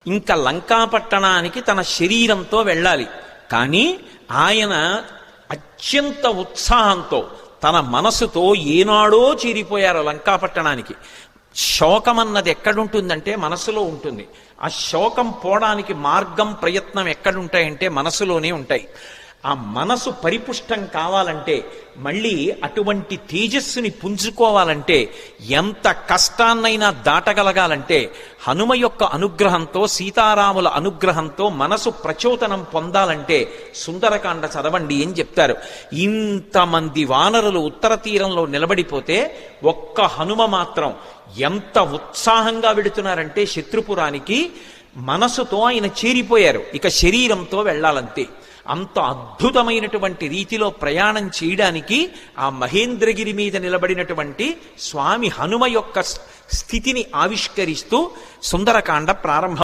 ఇంకా లంకాపట్టణానికి తన శరీరంతో వెళ్ళాలి. కానీ ఆయన అత్యంత ఉత్సాహంతో తన మనసుతో ఏనాడో చేరిపోయారు లంకాపట్టణానికి. శోకం అన్నది ఎక్కడుంటుందంటే మనసులో ఉంటుంది. ఆ శోకం పోవడానికి మార్గం ప్రయత్నం ఎక్కడుంటాయంటే మనసులోనే ఉంటాయి. ఆ మనసు పరిపుష్టం కావాలంటే, మళ్ళీ అటువంటి తేజస్సుని పుంజుకోవాలంటే, ఎంత కష్టాన్నైనా దాటగలగాలంటే హనుమ యొక్క అనుగ్రహంతో, సీతారాముల అనుగ్రహంతో మనసు ప్రచోదనం పొందాలంటే సుందరకాండ చదవండి అని చెప్తారు. ఇంతమంది వానరులు ఉత్తర తీరంలో నిలబడిపోతే ఒక్క హనుమ మాత్రం ఎంత ఉత్సాహంగా వెడుతున్నారంటే శత్రుపురానికి మనసుతో ఆయన చేరిపోయారు. ఇక శరీరంతో వెళ్ళాలంతే. అంత అద్భుతమైనటువంటి రీతిలో ప్రయాణం చేయడానికి ఆ మహేంద్రగిరి మీద నిలబడినటువంటి స్వామి హనుమ యొక్క స్థితిని ఆవిష్కరిస్తూ సుందరకాండ ప్రారంభం.